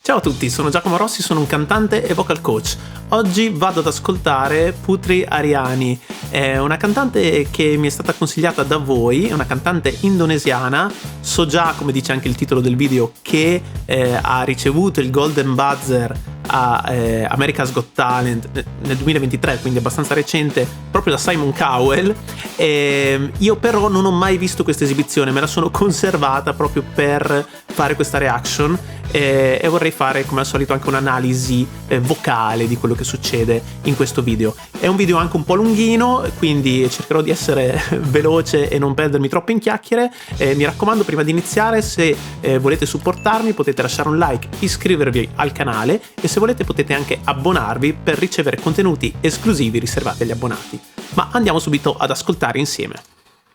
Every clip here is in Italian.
Ciao a tutti, sono Giacomo Rossi, sono un cantante e vocal coach. Oggi vado ad ascoltare Putri Ariani, è una cantante che mi è stata consigliata da voi, è una cantante indonesiana. So già, come dice anche il titolo del video, che ha ricevuto il Golden Buzzer a America's Got Talent nel 2023, quindi abbastanza recente, proprio da Simon Cowell. Io però non ho mai visto questa esibizione, me la sono conservata proprio per fare questa reaction e vorrei fare come al solito anche un'analisi vocale di quello che succede in questo video. È un video anche un po' lunghino, quindi cercherò di essere veloce e non perdermi troppo in chiacchiere. Mi raccomando, prima di iniziare, se volete supportarmi potete lasciare un like, iscrivervi al canale e se volete potete anche abbonarvi per ricevere contenuti esclusivi riservati agli abbonati. Ma andiamo subito ad ascoltare insieme.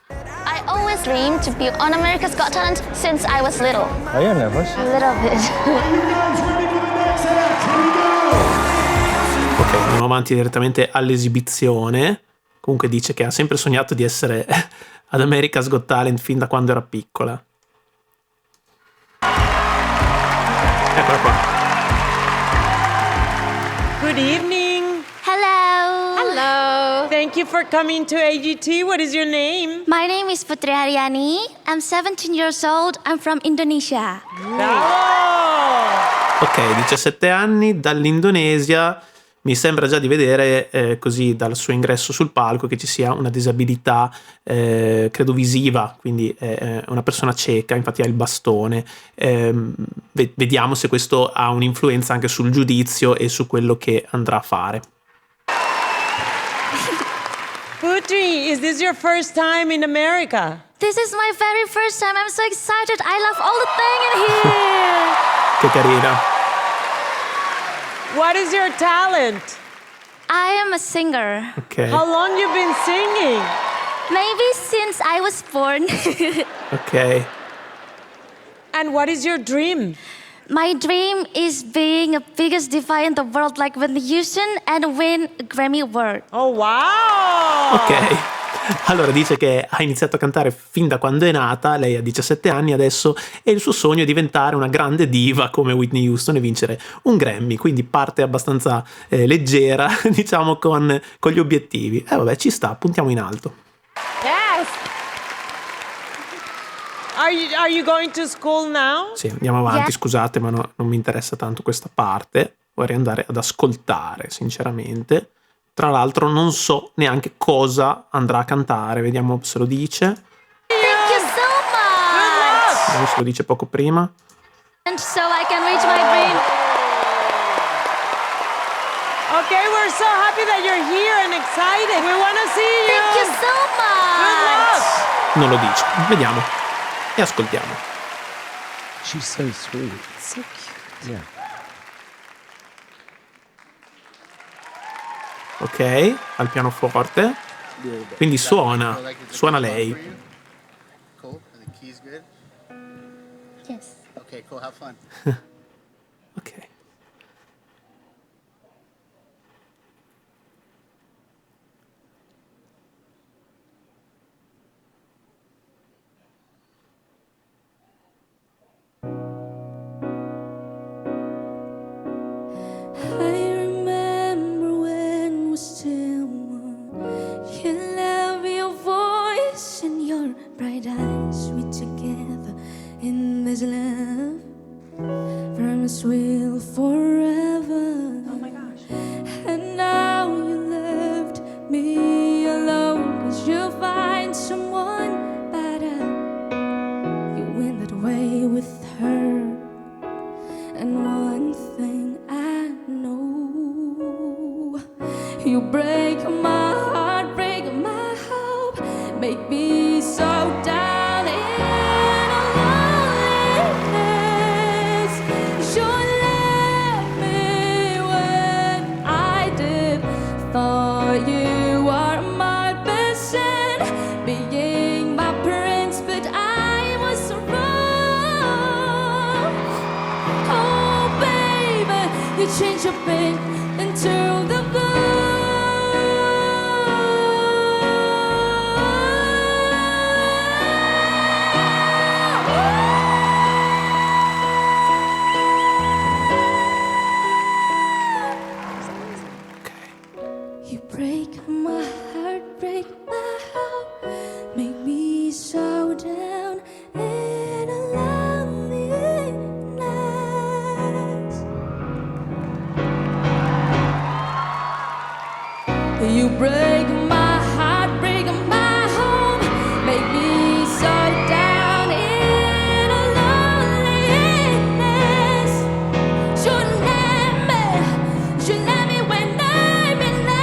I always dreamed to be on America's Got Talent since I was little. Are you nervous? A little bit. Ok, andiamo avanti direttamente all'esibizione. Comunque dice che ha sempre sognato di essere ad America's Got Talent fin da quando era piccola. Eccola qua. Good evening. Hello. Hello. Thank you for coming to AGT. What is your name? My name is Putri Haryani. I'm 17 years old. I'm from Indonesia. Bravo. Ok, 17 anni, dall'Indonesia. Mi sembra già di vedere, così dal suo ingresso sul palco, che ci sia una disabilità, credo visiva, quindi è una persona cieca, infatti ha il bastone. Vediamo se questo ha un'influenza anche sul giudizio e su quello che andrà a fare. Putri, is this your first time in America? This is my very first time. I'm so excited. I love all the thing in here. Che carina. What is your talent? I am a singer. Ok, How long you been singing? Maybe since I was born. ok. And what is your dream? My dream is being the biggest diva in the world, like Whitney Houston, and win a Grammy Award. Oh, wow. Ok, allora dice che ha iniziato a cantare fin da quando è nata, lei ha 17 anni adesso e il suo sogno è diventare una grande diva come Whitney Houston e vincere un Grammy, quindi parte abbastanza leggera, diciamo, con gli obiettivi. Vabbè, ci sta, puntiamo in alto. Yes. Are you going to school now? Sì, andiamo avanti, Yeah. scusate, ma non mi interessa tanto questa parte, vorrei andare ad ascoltare, sinceramente. Tra l'altro non so neanche cosa andrà a cantare, vediamo se lo dice. Thank you so much. Vediamo se lo dice poco prima. And so I can reach my dream. Okay, we're so happy that you're here and excited. We want to see you. Thank you so Good much. luck. Non lo dice, vediamo e ascoltiamo. She's so sweet. So cute. Yeah. Ok, al pianoforte, quindi suona lei. Cool. And the key's good. Yes. Okay, cool. Have fun. Ok. I remember when we still were. You love your voice and your bright eyes. We together in this love. Promise we'll forever. Oh my gosh. And now you left me alone. 'Cause you'll find someone better. You went that way with her. And one thing I know, you break my heart, break my hope, make me so down in loneliness. You left me when I did. Thought you were my best friend, being my prince, but I was wrong. Oh baby, you changed your pain into the blue. You break my heart, break my home, make me so down in a loneliness. You let me when I'm in love.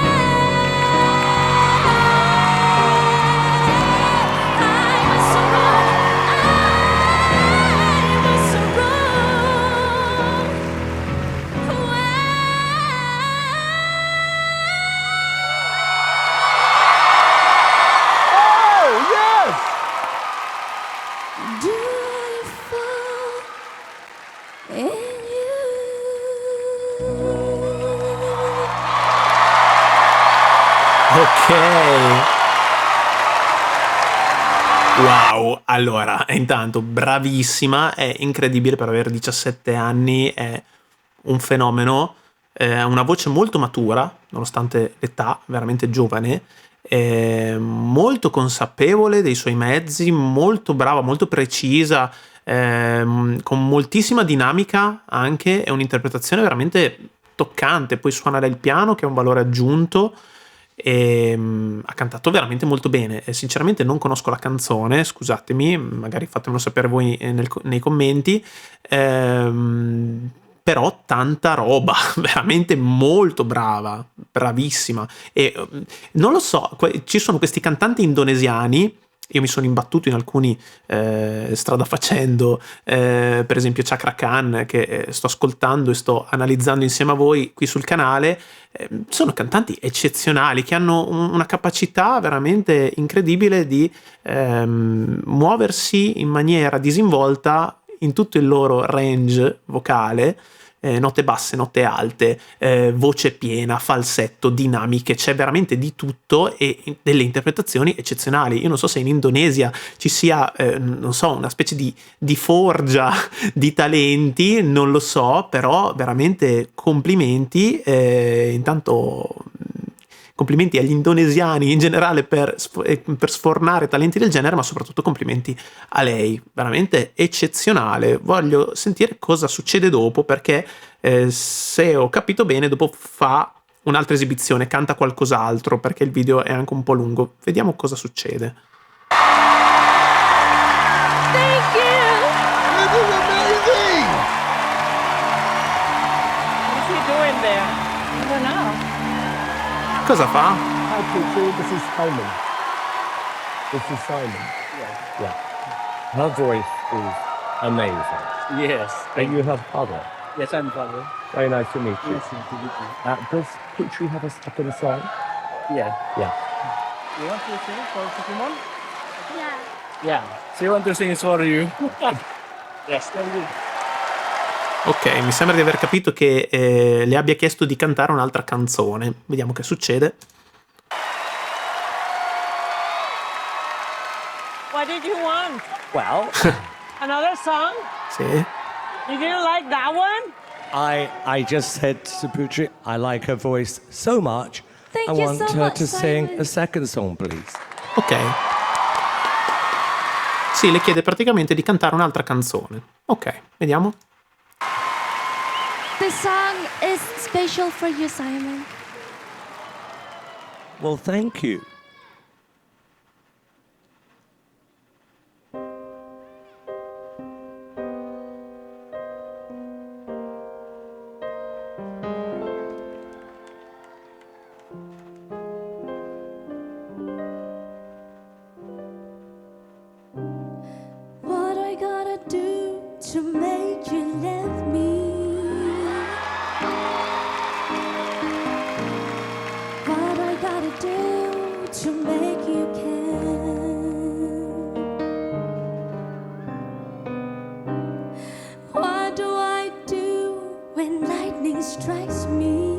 I was so wrong, I was so wrong. Oh, yes! Do I fall in you? Ok. Wow, allora, intanto bravissima, è incredibile per avere 17 anni, è un fenomeno, ha una voce molto matura, nonostante l'età, veramente giovane, molto consapevole dei suoi mezzi, molto brava, molto precisa, con moltissima dinamica anche, è un'interpretazione veramente toccante, poi suonare il piano che è un valore aggiunto e ha cantato veramente molto bene. E sinceramente non conosco la canzone, scusatemi, magari fatemelo sapere voi nei commenti, però tanta roba, veramente molto brava, bravissima. E non lo so, ci sono questi cantanti indonesiani. Io mi sono imbattuto in alcuni strada facendo, per esempio Chakra Khan, che sto ascoltando e sto analizzando insieme a voi qui sul canale. Sono cantanti eccezionali che hanno una capacità veramente incredibile di muoversi in maniera disinvolta in tutto il loro range vocale. Note basse, note alte, voce piena, falsetto, dinamiche, c'è veramente di tutto e delle interpretazioni eccezionali. Io non so se in Indonesia ci sia, non so, una specie di forgia di talenti, non lo so, però veramente complimenti. Intanto complimenti agli indonesiani in generale per sfornare talenti del genere, ma soprattutto complimenti a lei, veramente eccezionale. Voglio sentire cosa succede dopo, perché se ho capito bene dopo fa un'altra esibizione, canta qualcos'altro, perché il video è anche un po' lungo. Vediamo cosa succede. Thank you. This is amazing! What's he doing there? I don't know. Cosa fa? Hi, Putri. This is Simon. This is Simon. Yeah. Her voice is amazing. Yes. And you have other. Yes, I'm father. Very nice to meet you. Yes, to meet you. Does Putri have a second song? Yeah. Yeah. You want to sing for Pokemon? Yeah. Yeah. She want to sing for you. Yes, thank you. Ok, mi sembra di aver capito che le abbia chiesto di cantare un'altra canzone. Vediamo che succede. What did you want? Well, Another song? Sì. You didn't like that one? I just said to Putri, I like her voice so much. Thank I you want so her much, to sing Simon. a second song, please. Ok. Sì, le chiede praticamente di cantare un'altra canzone. Ok, vediamo. This song is special for you, Simon. Well, thank you. What I gotta do to make you love me? What I gotta do to make you care? What do I do when lightning strikes me?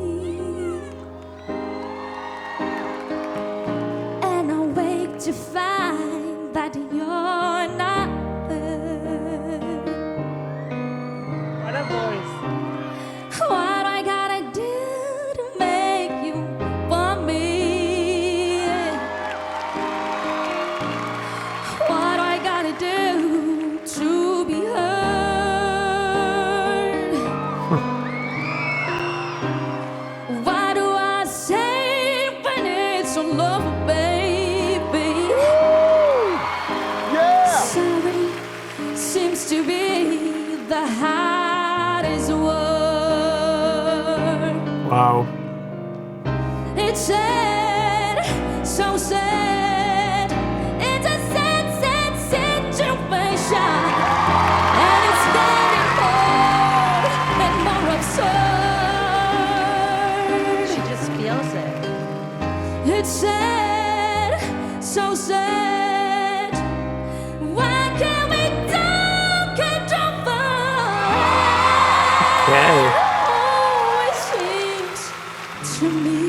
And I wake to find that you're not there. What a voice. What I gotta do to make you want me? What I gotta do to be heard? What do I say when Wow. It's sad, so sad. It's a sad, sad situation. And it's getting more and more absurd. She just feels it. It's sad, so sad. Why can't we talk it over? Ok. Oh, it seems to me.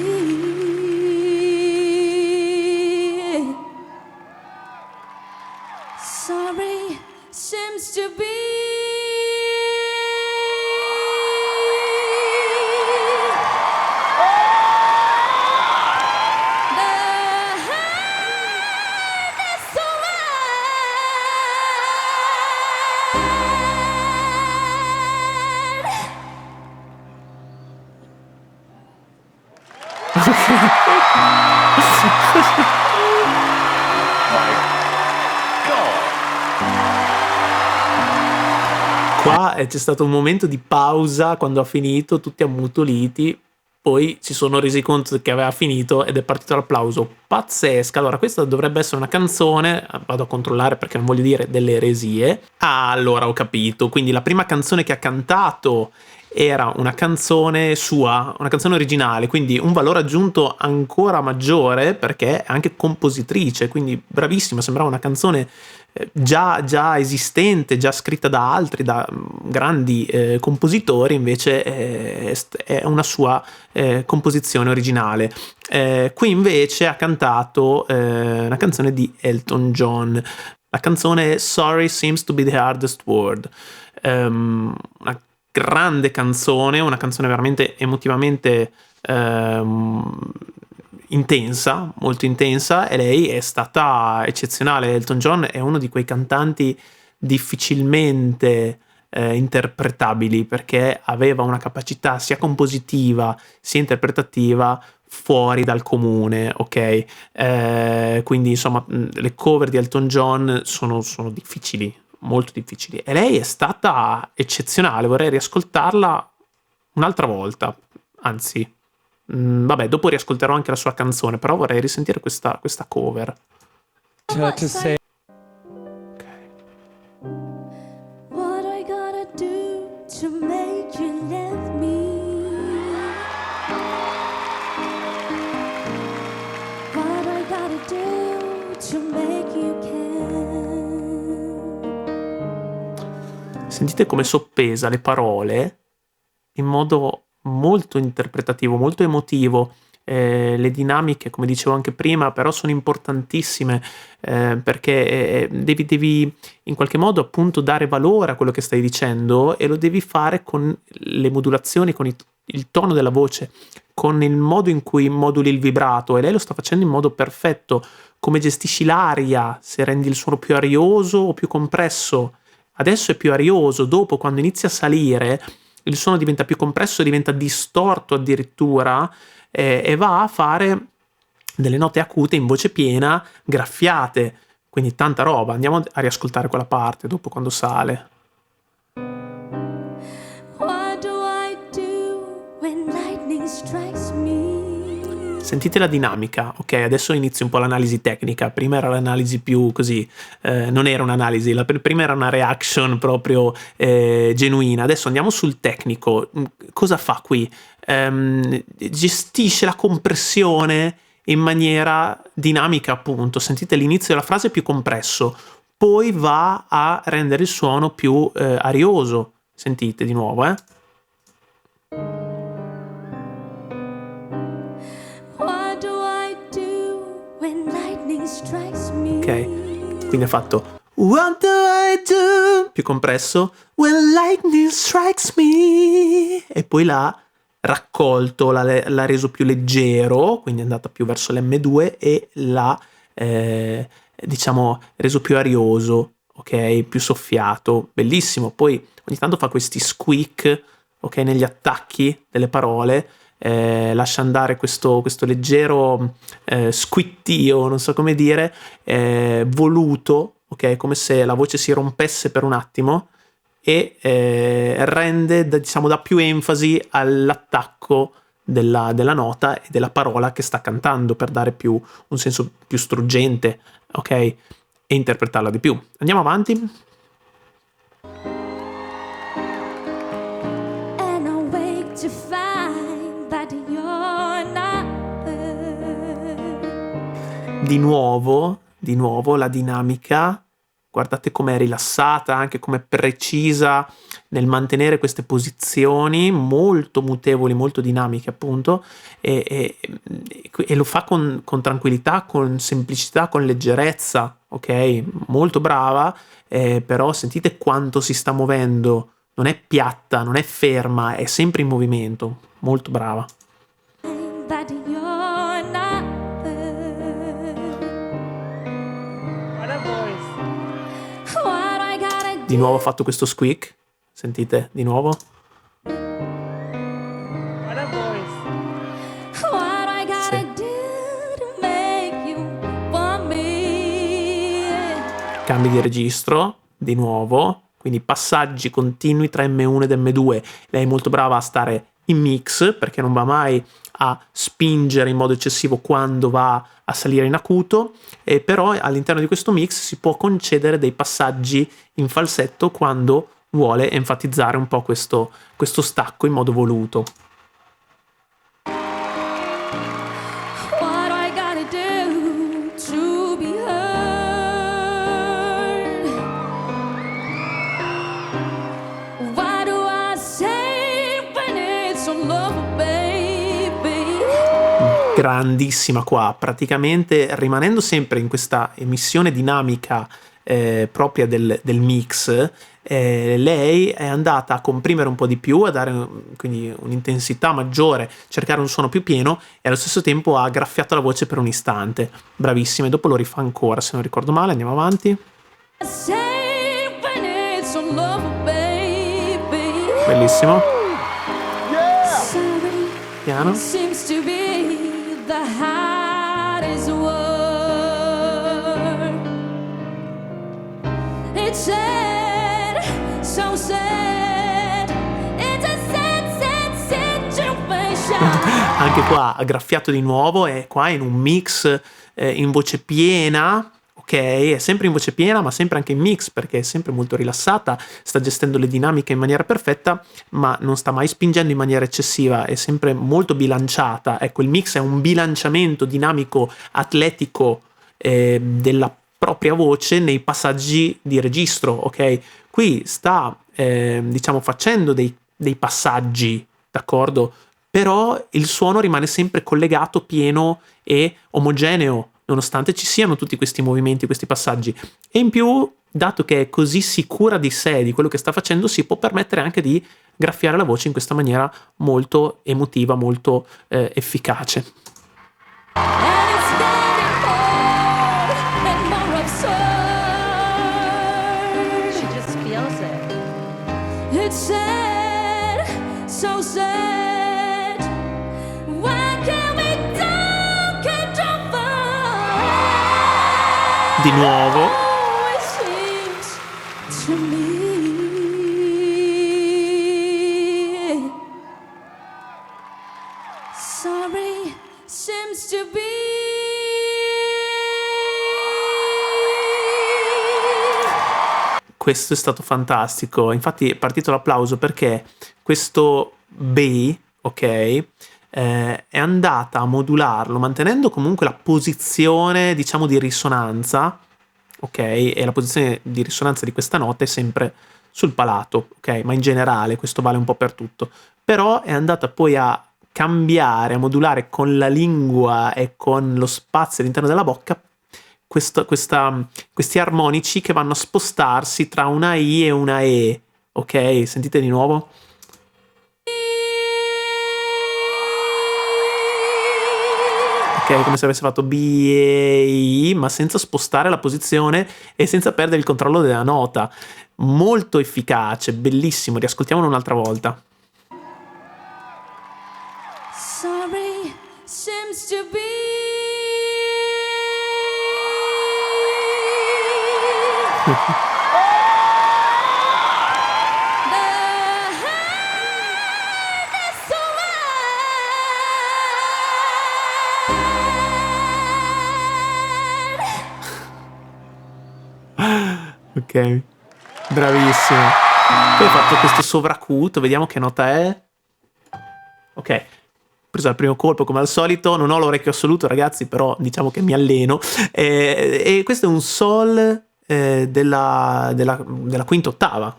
Sorry seems to be. The hardest word. Qua c'è stato un momento di pausa quando ha finito, tutti ammutoliti, poi si sono resi conto che aveva finito ed è partito l'applauso. Pazzesca. Allora, questa dovrebbe essere una canzone, vado a controllare perché non voglio dire delle eresie. Ah, allora ho capito, quindi la prima canzone che ha cantato era una canzone sua, una canzone originale, quindi un valore aggiunto ancora maggiore perché è anche compositrice, quindi bravissima, sembrava una canzone già esistente, già scritta da altri, da grandi compositori, invece è una sua composizione originale. Qui invece ha cantato una canzone di Elton John. La canzone è Sorry Seems to be the Hardest Word. Una grande canzone, una canzone veramente emotivamente intensa, molto intensa, e lei è stata eccezionale. Elton John è uno di quei cantanti difficilmente interpretabili perché aveva una capacità sia compositiva sia interpretativa fuori dal comune, ok? Quindi insomma le cover di Elton John sono difficili, molto difficili, e lei è stata eccezionale. Vorrei riascoltarla un'altra volta, anzi vabbè, dopo riascolterò anche la sua canzone, però vorrei risentire questa cover. To say. What I gotta do to make you love me? What I gotta do to make you care? Sentite come soppesa le parole in modo molto interpretativo, molto emotivo. Le dinamiche, come dicevo anche prima, però sono importantissime perché devi in qualche modo appunto dare valore a quello che stai dicendo, e lo devi fare con le modulazioni, con il tono della voce, con il modo in cui moduli il vibrato, e lei lo sta facendo in modo perfetto. Come gestisci l'aria, se rendi il suono più arioso o più compresso. Adesso è più arioso, dopo quando inizia a salire il suono diventa più compresso, diventa distorto addirittura, e va a fare delle note acute in voce piena, graffiate, quindi tanta roba. Andiamo a riascoltare quella parte dopo quando sale. What do I do when lightning strikes me? Sentite la dinamica, ok? Adesso inizio un po' l'analisi tecnica. Prima era l'analisi più così, non era un'analisi, prima era una reaction proprio genuina. Adesso andiamo sul tecnico. Cosa fa qui? Gestisce la compressione in maniera dinamica, appunto. Sentite l'inizio della frase più compresso, poi va a rendere il suono più arioso. Sentite di nuovo, Ok, quindi ha fatto What do I do? Più compresso When lightning strikes me. E poi l'ha raccolto, l'ha reso più leggero, quindi è andata più verso l'M2, e l'ha diciamo reso più arioso, ok? Più soffiato, bellissimo. Poi ogni tanto fa questi squeak, ok? Negli attacchi delle parole. Lascia andare questo leggero squittio, non so come dire, voluto, ok? Come se la voce si rompesse per un attimo, e rende, diciamo, dà più enfasi all'attacco della nota e della parola che sta cantando per dare più un senso più struggente, ok? E interpretarla di più. Andiamo avanti. And I wake to find that you're not there. Di nuovo la dinamica, guardate com'è rilassata, anche com'è precisa nel mantenere queste posizioni molto mutevoli, molto dinamiche appunto, e lo fa con tranquillità, con semplicità, con leggerezza, ok? Molto brava, però sentite quanto si sta muovendo, non è piatta, non è ferma, è sempre in movimento, molto brava. That you're not there. What a voice. What I gotta Di nuovo ha fatto questo squeak, sentite di nuovo? What a voice. What I gotta Sì. do to make you want me. Cambi di registro, di nuovo, quindi passaggi continui tra M1 ed M2. Lei è molto brava a stare in mix, perché non va mai a spingere in modo eccessivo quando va a salire in acuto, però all'interno di questo mix si può concedere dei passaggi in falsetto quando vuole enfatizzare un po' questo stacco in modo voluto. What I gotta do to be heard. Why do I say when it's all over, baby? Grandissima qua, praticamente rimanendo sempre in questa emissione dinamica propria del mix, lei è andata a comprimere un po' di più, a dare quindi un'intensità maggiore, cercare un suono più pieno e allo stesso tempo ha graffiato la voce per un istante. Bravissima, e dopo lo rifà ancora se non ricordo male. Andiamo avanti. Say when it's all over, baby. Bellissimo. Sorry. Piano. Seems to be the hardest word. It's sad, so sad. It's a sad situation. Anche qua ha graffiato di nuovo, e qua in un mix in voce piena, ok? È sempre in voce piena, ma sempre anche in mix, perché è sempre molto rilassata, sta gestendo le dinamiche in maniera perfetta, ma non sta mai spingendo in maniera eccessiva, è sempre molto bilanciata. Ecco, il mix è un bilanciamento dinamico, atletico della propria voce nei passaggi di registro, ok? Qui sta, diciamo, facendo dei passaggi, d'accordo? Però il suono rimane sempre collegato, pieno e omogeneo, nonostante ci siano tutti questi movimenti, questi passaggi. E in più, dato che è così sicura di sé, di quello che sta facendo, si può permettere anche di graffiare la voce in questa maniera molto emotiva, molto efficace. And it's getting cold and more absurd. She just feels it. It's sad, so sad. Why can't we talk it over? Di nuovo. Oh, it seems to me. Sorry, seems to be. Questo è stato fantastico, infatti è partito l'applauso perché questo B, ok, è andata a modularlo mantenendo comunque la posizione, diciamo, di risonanza, ok, e la posizione di risonanza di questa nota è sempre sul palato, ok, ma in generale questo vale un po' per tutto, però è andata poi a cambiare, a modulare con la lingua e con lo spazio all'interno della bocca questi armonici che vanno a spostarsi tra una I e una E, ok? Sentite di nuovo? Ok, come se avesse fatto B e I, ma senza spostare la posizione e senza perdere il controllo della nota. Molto efficace, bellissimo, riascoltiamolo un'altra volta. Sorry, seems to be. The hardest Ok, bravissimo. Poi hai fatto questo sovracuto, vediamo che nota è. Ok, preso al primo colpo come al solito, non ho l'orecchio assoluto ragazzi, però diciamo che mi alleno. E questo è un sol della quinta ottava,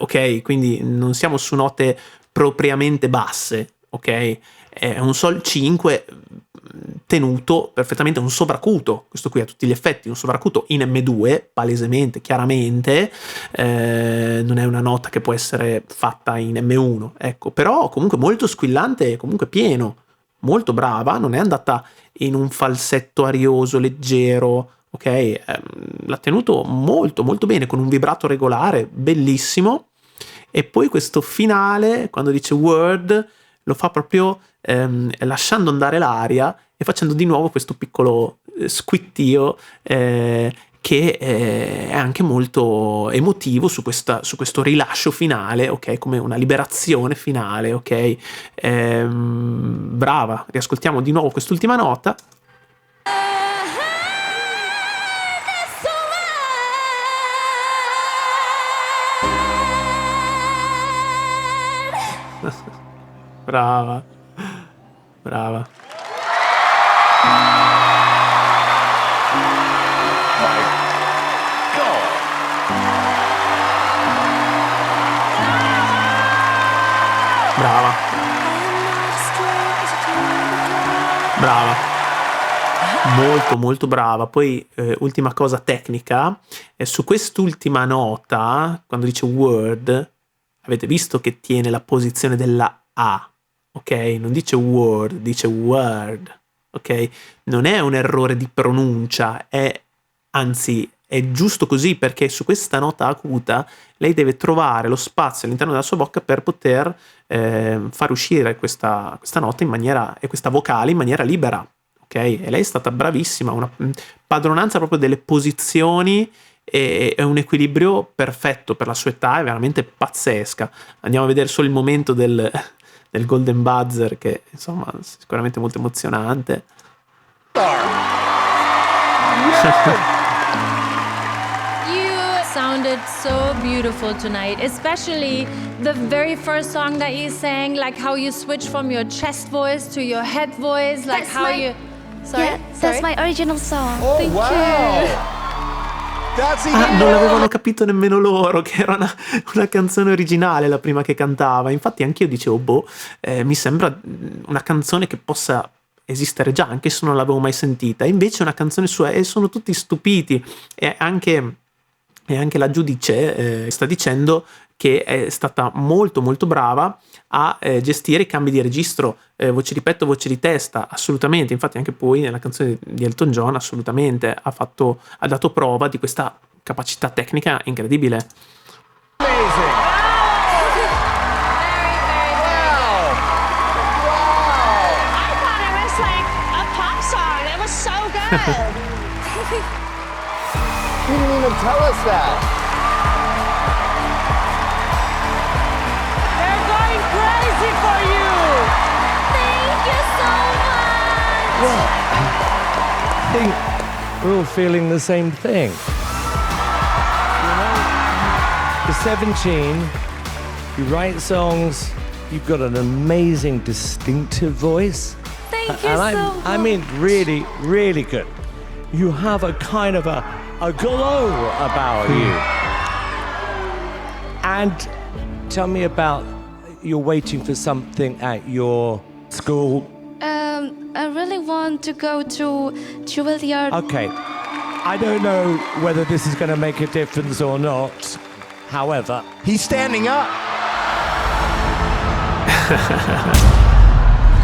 ok? Quindi non siamo su note propriamente basse, ok? È un sol 5 tenuto perfettamente, un sovracuto, questo qui a tutti gli effetti, un sovracuto in M2, palesemente, chiaramente, non è una nota che può essere fatta in M1, ecco, però comunque molto squillante e comunque pieno, molto brava, non è andata in un falsetto arioso, leggero, ok? L'ha tenuto molto molto bene, con un vibrato regolare, bellissimo, e poi questo finale, quando dice word, lo fa proprio lasciando andare l'aria e facendo di nuovo questo piccolo squittio che è anche molto emotivo su questo rilascio finale, ok? Come una liberazione finale, ok? Brava, riascoltiamo di nuovo quest'ultima nota. Brava, brava. Brava. Brava. Molto molto brava. Poi ultima cosa tecnica, su quest'ultima nota, quando dice word, avete visto che tiene la posizione della A, ok? Non dice word, dice word, ok? Non è un errore di pronuncia, anzi è giusto così, perché su questa nota acuta lei deve trovare lo spazio all'interno della sua bocca per poter far uscire questa nota in maniera, e questa vocale in maniera libera, ok? E lei è stata bravissima, una padronanza proprio delle posizioni e un equilibrio perfetto per la sua età, è veramente pazzesca. Andiamo a vedere solo il momento del Golden Buzzer, che insomma sicuramente molto emozionante. Sounded so beautiful tonight, especially the very first song that you sang, like how you switched from your chest voice to your head voice, like That's how my- you. Sorry, Yeah, that's my original song. Oh, Thank wow. you. That's Ah, non l'avevano capito nemmeno loro che era una canzone originale la prima che cantava. Infatti anch'io dicevo, boh, mi sembra una canzone che possa esistere già, anche se non l'avevo mai sentita. E invece è una canzone sua, e sono tutti stupiti. E anche la giudice sta dicendo che è stata molto molto brava a gestire i cambi di registro, voce di petto, voce di testa, assolutamente. Infatti anche poi nella canzone di Elton John assolutamente ha dato prova di questa capacità tecnica incredibile. amazing. I thought it was like a pop song. It was so good. You didn't even tell us that. They're going crazy for you. Thank you so much. I think we're all feeling the same thing. You know, you're 17, you write songs, you've got an amazing, distinctive voice. Thank you And so much. I mean, really, really good. You have a kind of a glow about you. And tell me about, you're waiting for something at your school. I really want to go to Juilliard. Okay, I don't know whether this is going to make a difference or not. However, He's standing up.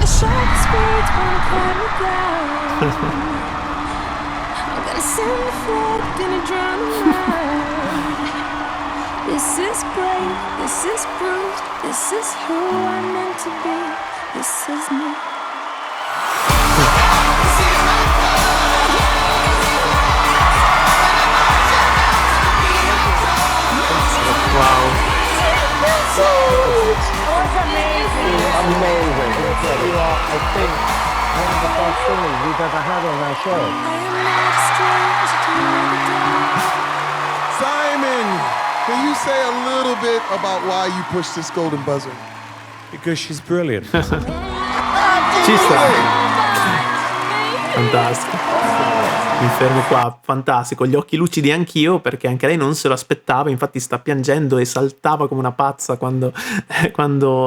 A shark spirit's gonna climb me down. I'm gonna send the flood, gonna drown around. This is brave, this is bruised, this is who I'm meant to be. This is me. Wow. amazing. You are, I think, one of the best singers we've ever had on our show. I am not a stranger to the dark. Simon! Simon, can you say a little bit about why you pushed this golden buzzer? Because she's brilliant. Ci sta. Fantastico. Mi fermo qua, fantastico, gli occhi lucidi anch'io perché anche lei non se lo aspettava, infatti sta piangendo e saltava come una pazza quando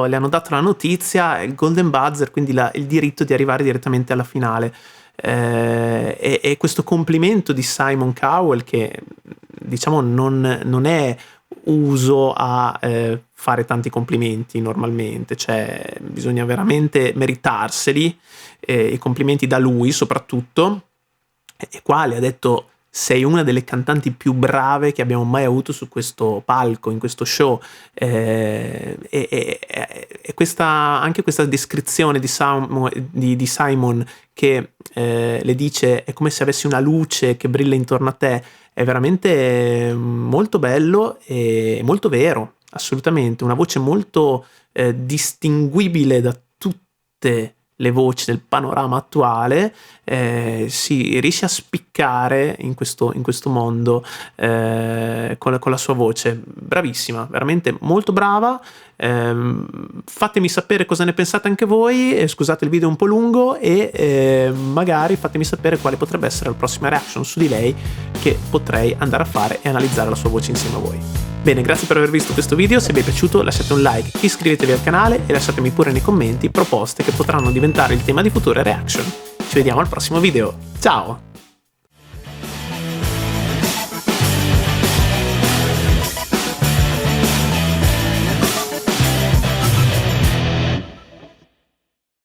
le hanno dato la notizia, il golden buzzer, quindi il diritto di arrivare direttamente alla finale. E questo complimento di Simon Cowell, che diciamo non è uso a fare tanti complimenti normalmente, cioè bisogna veramente meritarseli, i complimenti da lui soprattutto. E qua le ha detto: sei una delle cantanti più brave che abbiamo mai avuto su questo palco, in questo show. E anche questa descrizione di Simon che le dice è come se avessi una luce che brilla intorno a te, è veramente molto bello e molto vero, assolutamente. Una voce molto distinguibile da tutte le voci del panorama attuale, si riesce a spiccare in questo mondo con la sua voce. Bravissima, veramente molto brava. Fatemi sapere cosa ne pensate anche voi, scusate il video un po' lungo, e magari fatemi sapere quale potrebbe essere la prossima reaction su di lei che potrei andare a fare e analizzare la sua voce insieme a voi. Bene, grazie per aver visto questo video, se vi è piaciuto lasciate un like, iscrivetevi al canale e lasciatemi pure nei commenti proposte che potranno diventare il tema di future reaction. Ci vediamo al prossimo video, ciao!